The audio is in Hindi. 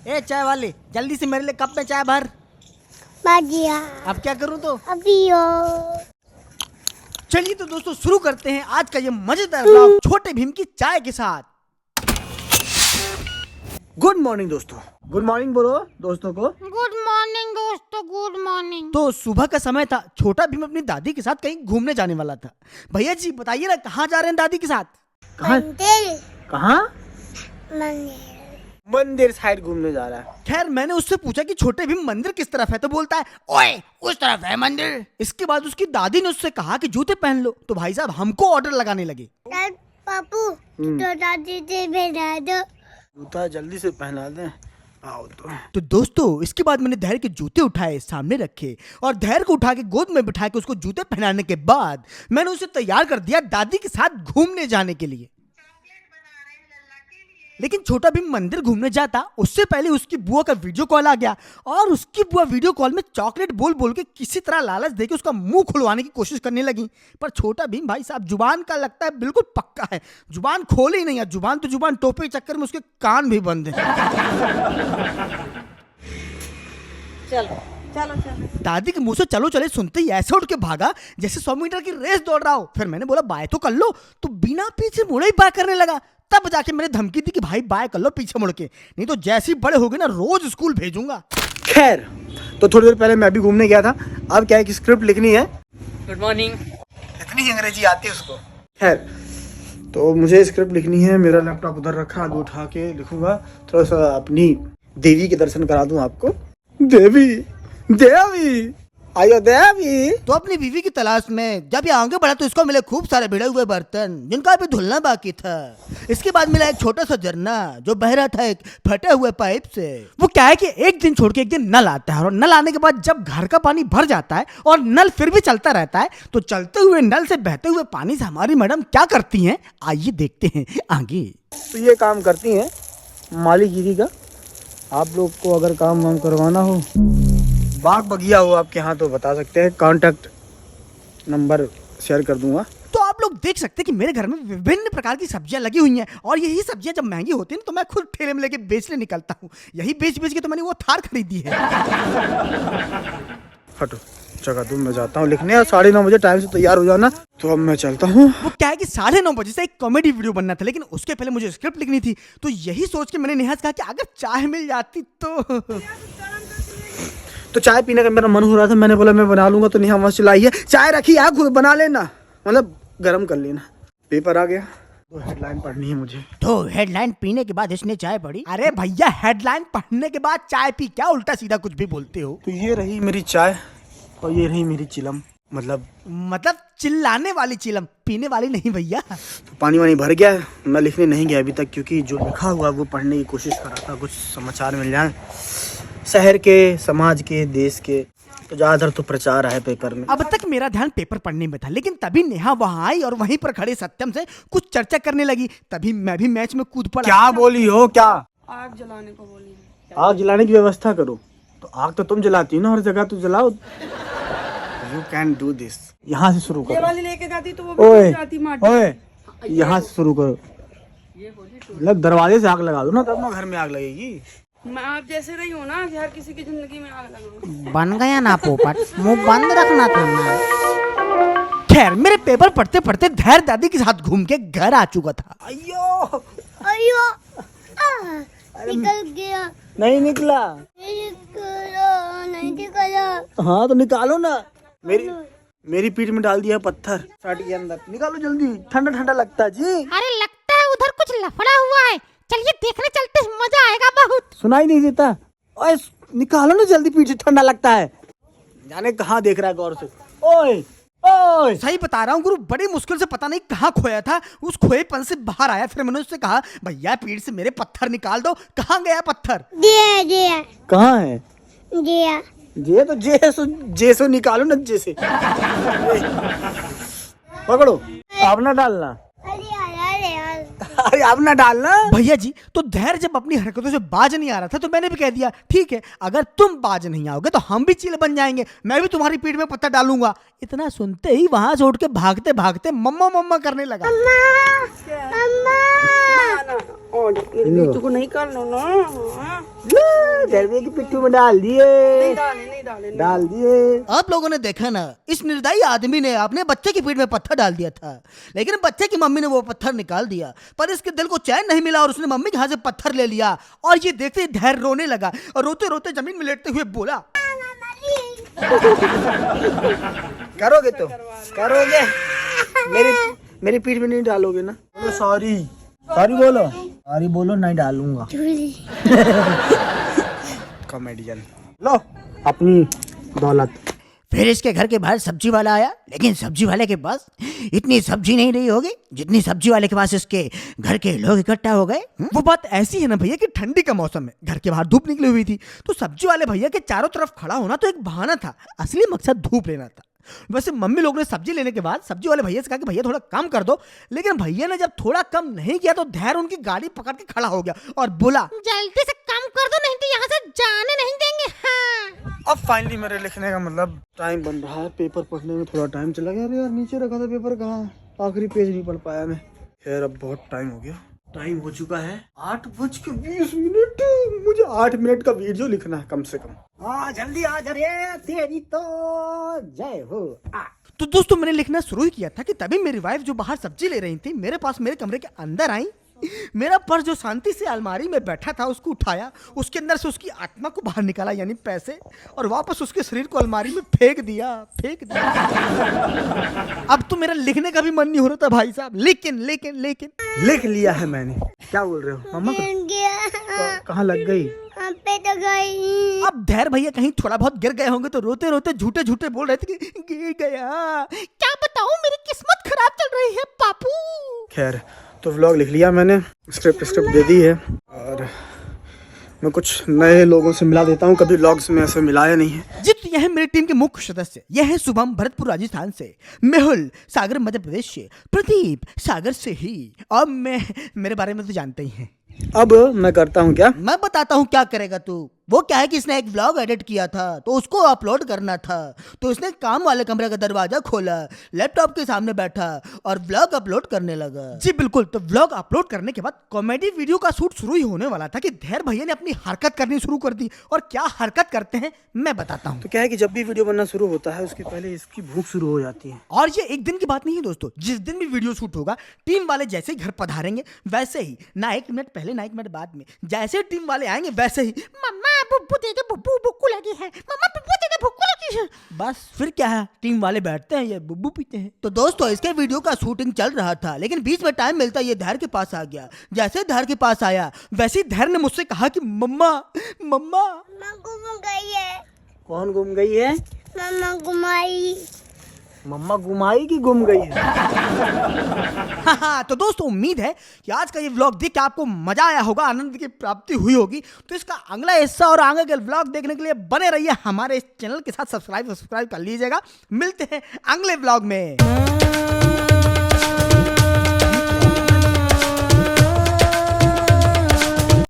ए चाय वाले, जल्दी से मेरे लिए कप में चाय भर। बाजिया अब क्या करूं तो? अभी चलिए तो दोस्तों शुरू करते हैं आज का ये मजेदार व्लॉग छोटे भीम की चाय के साथ। गुड मॉर्निंग दोस्तों, गुड मॉर्निंग बोलो दोस्तों को। गुड मॉर्निंग दोस्तों, गुड मॉर्निंग। तो सुबह का समय था, छोटा भीम अपनी दादी के साथ कहीं घूमने जाने वाला था। भैया जी बताइए ना, कहाँ जा रहे हैं दादी के साथ? मंदिर। कहाँ? मंदिर। मंदिर साइड घूमने जा रहा है। खैर मैंने उससे पूछा कि छोटे भीम मंदिर किस तरफ है, तो बोलता है ओए उस तरफ है मंदिर। इसके बाद उसकी दादी ने उससे कहा कि जूते पहन लो, तो भाई साहब हमको ऑर्डर लगाने लगे। पापू तो दादी से पहना दो, जूता जल्दी से पहना दे। आओ तो दोस्तों इसके बाद मैंने धैर्य के जूते उठाए, सामने रखे और धैर्य को उठा के गोद में बिठा के उसको जूते पहनाने के बाद मैंने उसे तैयार कर दिया दादी के साथ घूमने जाने के लिए। लेकिन छोटा भीम मंदिर घूमने जाता उससे पहले उसकी बुआ का वीडियो कॉल आ गया और उसकी बुआ वीडियो कॉल में चॉकलेट बोल बोल के किसी तरह लालच देके उसका मुंह खुलवाने की कोशिश करने लगी। पर छोटा भीम भाई साहब जुबान का लगता है बिल्कुल पक्का है, जुबान खोले ही नहीं है। जुबान तो जुबान, टोपे के चक्कर में उसके कान भी बंद हैं। चलो चलो चलो। दादी के मुंह से चलो चले सुनते ही ऐसे उठ के भागा जैसे 100 मीटर की रेस दौड़ रहा हो। फिर मैंने बोला बाय तो कर लो, तो बिना पीछे मुड़े ही बाय करने लगा। तब जाके मैंने धमकी दी कि भाई बाय कर लो पीछे मुड़ के, नहीं तो जैसे ही बड़े हो गए ना रोज स्कूल भेजूंगा। खैर तो थोड़ी देर पहले मैं भी घूमने गया था। अब क्या है कि स्क्रिप्ट लिखनी है। Good morning. इतनी अंग्रेजी आती है उसको। खैर तो मुझे स्क्रिप्ट लिखनी है। मेरा लैपटॉप उधर रखा, अभी उठा के लिखूंगा। थोड़ा सा अपनी देवी के दर्शन करा दूं आपको। देवी देवी आयो देवी। तो अपनी बीवी की तलाश में जब ये आगे बढ़ा तो इसको मिले खूब सारे भिड़े हुए बर्तन जिनका अभी धुलना बाकी था। इसके बाद मिला एक छोटा सा झरना जो बह रहा था एक फटे हुए पाइप से। वो क्या है कि एक दिन छोड़ के एक दिन नल आता है और नल आने के बाद जब घर का पानी भर जाता है और नल फिर भी चलता रहता है, तो चलते हुए नल से बहते हुए पानी से हमारी मैडम क्या करती हैं, आइए देखते हैं आगे। तो ये काम करती हैं मालीगिरी का। आप लोग को अगर काम वाम करवाना हो, बाग बगिया हो आपके यहाँ, तो बता सकते हैं, कांटेक्ट नंबर शेयर कर दूंगा। तो आप लोग देख सकते हैं कि मेरे घर में विभिन्न प्रकार की सब्जियां लगी हुई हैं और यही सब्जियां जब महंगी होती हैं तो मैं खुद ठेले में लेके बेचने निकलता हूँ। यही बेच बेच के तो मैंने वो थार खरीदी है। हटो जगह तुम, मैं जाता हूँ लिखने। 9:30 बजे टाइम से तैयार हो जाना। तो अब मैं चलता हूँ। वो क्या है कि 9:30 बजे से एक कॉमेडी वीडियो बनना था, लेकिन उसके पहले मुझे स्क्रिप्ट लिखनी थी। तो यही सोच के मैंने नेहा से कहा कि अगर चाय मिल जाती तो चाय पीने का मेरा मन हो रहा था। मैंने बोला मैं बना लूंगा, तो नेहा मस्त चलाई है चाय रखी है, खुद बना लेना, मतलब गरम कर लेना। पेपर आ गया, तो हेडलाइन पढ़नी है मुझे। तो हेडलाइन पीने के बाद इसने चाय पढ़ी। अरे भैया हेडलाइन पढ़ने के बाद चाय पी, क्या उल्टा सीधा कुछ भी बोलते हो। तो ये रही मेरी चाय और ये रही मेरी चिलम, मतलब चिल्लाने वाली चिलम, पीने वाली नहीं भैया। तो पानी वानी भर गया है। मैं लिखने नहीं गया अभी तक, क्योंकि जो लिखा हुआ वो पढ़ने की कोशिश कर रहा था, कुछ समाचार मिल जाए शहर के, समाज के, देश के। तो ज्यादातर तो प्रचार है पेपर में। अब तक मेरा ध्यान पेपर पढ़ने में था, लेकिन तभी नेहा वहां आई और वहीं पर खड़े सत्यम से कुछ चर्चा करने लगी। तभी मैं भी मैच में कूद पड़ा। क्या बोली हो? क्या आग जलाने को बोली। आग जलाने की व्यवस्था करो। तो आग तो तुम जलाती हो ना हर जगह, तो जलाओ। You can do this. यहाँ से शुरू करो। ये वाली लेके जाती तो वो भी जाती माटी। ओए यहाँ से शुरू करो। मतलब दरवाजे से आग लगा दो ना, तब ना घर में आग लगेगी। मैं आप जैसे रही हूँ ना कि हर किसी की जिंदगी में आग लगाऊंगा। बन गया ना पोपट, मुंह बंद रखना था ना। खैर मेरे पेपर पढ़ते पढ़ते धैर्य दादी के साथ घूम के घर आ चुका था। अयो अयो निकल गया। नहीं निकला। नहीं निकला। हाँ तो निकालो ना। मेरी पीठ में डाल दिया पत्थर साड़ी के अंदर। निकालो जल्दी, ठंडा ठंडा लगता है जी। अरे लगता है उधर कुछ लफड़ा हुआ है, चलिए देखने चलते, मजा आएगा बहुत। सुनाई नहीं देता। ओए निकालो ना जल्दी, पीठ से ठंडा लगता है। जाने कहाँ देख रहा है गौर से। ओए ओए सही बता रहा हूँ गुरु, बड़ी मुश्किल से पता नहीं कहाँ खोया था, उस खोएपन से बाहर आया। फिर मैंने उससे कहा भैया पीठ से मेरे पत्थर निकाल दो। कहाँ गया पत्थर? कहाँ है? जेसो निकालो ना, जैसे पकड़ो। अब ना डालना। अरे अब ना डालना भैया जी। तो धैर्य जब अपनी हरकतों से बाज नहीं आ रहा था तो मैंने भी कह दिया ठीक है, अगर तुम बाज नहीं आओगे तो हम भी चील बन जाएंगे, मैं भी तुम्हारी पीठ में पत्थर डालूंगा। इतना सुनते ही वहां से उठ के भागते भागते मम्मा मम्मा करने लगा। और मेरे बीटू को नहीं कर लो ना। हाँ। धैर भैया की पिट्ठू में डाल दिए, डाल दिए। आप लोगों ने देखा ना, इस निर्दयी आदमी ने अपने बच्चे की पीठ में पत्थर डाल दिया था, लेकिन बच्चे की मम्मी ने वो पत्थर निकाल दिया, पर इसके दिल को चैन नहीं मिला और उसने मम्मी के हाथ से पत्थर ले लिया। और ये देखते ही धैर्य रोने लगा और रोते रोते जमीन में लेटते हुए बोला, करोगे तो करोगे, मेरी पीठ में नहीं डालोगे ना? सॉरी सॉरी बोलो, सॉरी बोलो, नहीं डालूंगा। कॉमेडियन, लो अपनी दौलत। फिर इसके घर के बाहर सब्जी वाला आया, लेकिन सब्जी वाले के पास इतनी सब्जी नहीं रही होगी जितनी सब्जी वाले के पास इसके घर के लोग इकट्ठा हो गए। वो बात ऐसी है ना भैया कि ठंडी का मौसम है, घर के बाहर धूप निकली हुई थी, तो सब्जी वाले भैया के चारों तरफ खड़ा होना तो एक बहाना था, असली मकसद धूप लेना था। वैसे मम्मी लोग ने सब्जी लेने के बाद सब्जी वाले भैया से कहा कि भैया थोड़ा कम कर दो, लेकिन भैया ने जब थोड़ा कम नहीं किया तो धैर्य उनकी गाड़ी पकड़ के खड़ा हो गया और बोला, जल्दी से कम कर दो, नहीं तो यहाँ से जाने नहीं देंगे। हाँ। अब फाइनली मेरे लिखने का मतलब टाइम बन रहा है। पेपर पढ़ने में थोड़ा टाइम चला गया। अरे यार नीचे रखा था पेपर, कहाँ, आखिरी पेज नहीं पढ़ पाया मैं। खैर अब बहुत टाइम हो गया, टाइम हो चुका है 8:20। मुझे 8 मिनट का वीडियो लिखना है कम से कम। जल्दी आ जा रे, तेरी तो जय हो। तो दोस्तों मैंने लिखना शुरू ही किया था कि तभी मेरी वाइफ जो बाहर सब्जी ले रही थी मेरे पास मेरे कमरे के अंदर आई। मेरा पर्स जो शांति से अलमारी में बैठा था उसको उठाया, उसके अंदर से उसकी आत्मा को बाहर निकाला यानी पैसे, और वापस उसके शरीर को अलमारी में फेंक दिया। अब तो मेरा लिखने का भी मन नहीं हो रहा था भाई साहब, लेकिन लिख लिया है मैंने। क्या बोल रहे हो मम्मा? कहाँ लग गई? पे तो गई। अब धैर्य भैया कहीं थोड़ा बहुत गिर गए होंगे तो रोते रोते झूठे झूठे बोल रहे थे कि गिर गया। क्या बताऊं, मेरी किस्मत खराब चल रही है पापू। खैर तो व्लॉग लिख लिया मैंने, स्क्रिप्ट दे दी है, और मैं कुछ नए लोगों से मिला देता हूँ, कभी व्लॉग्स में ऐसे मिलाया नहीं है। जी तो यह है मेरी टीम के मुख्य सदस्य, यह है शुभम भरतपुर राजस्थान से, मेहुल सागर मध्य प्रदेश से, प्रदीप सागर से ही, और मैं मेरे बारे में तो जानते ही हैं। अब मैं करता हूँ क्या? मैं बताता हूँ क्या करेगा तू। वो क्या है कि इसने एक व्लॉग एडिट किया था तो उसको अपलोड करना था, तो इसने काम वाले कमरे का दरवाजा खोला, लैपटॉप के सामने बैठा और व्लॉग अपलोड करने लगा। जी बिल्कुल, तो व्लॉग अपलोड करने के बाद कॉमेडी वीडियो का शूट शुरू ही होने वाला था कि धैर्य भैया ने अपनी हरकत करनी शुरू कर दी। और क्या हरकत करते हैं मैं बताता हूँ। तो क्या है कि जब भी वीडियो बनना शुरू होता है उसके पहले इसकी भूख शुरू हो जाती है। और ये एक दिन की बात नहीं है दोस्तों, जिस दिन भी वीडियो शूट होगा टीम वाले जैसे ही घर पधारेंगे वैसे ही, ना 1 मिनट पहले ना 1 मिनट बाद में, जैसे टीम वाले आएंगे वैसे ही, मम्मा बुब्बू दे दे, बुब्बू भूख लगी है, मम्मा बुब्बू दे दे, भूख लगी है। बस फिर क्या है, टीम वाले बैठते हैं, ये बुब्बू पीते हैं। तो दोस्तों इसके वीडियो का शूटिंग चल रहा था, लेकिन बीच में टाइम मिलता ये धैर्य के पास आ गया। जैसे धैर्य के पास आया वैसे ही धैर्य ने मुझसे कहा कि मम्मा मम्मा गुम गई है। कौन गुम गई है? मम्मा घुमाई। मम्मा घुमाई की गुम गई है? हाँ, तो दोस्तों उम्मीद है कि आज का ये व्लॉग देख के आपको मजा आया होगा, आनंद की प्राप्ति हुई होगी। तो इसका अगला हिस्सा और आगे के व्लॉग देखने के लिए बने रहिए हमारे इस चैनल के साथ, सब्सक्राइब कर लीजिएगा। मिलते हैं अगले व्लॉग में।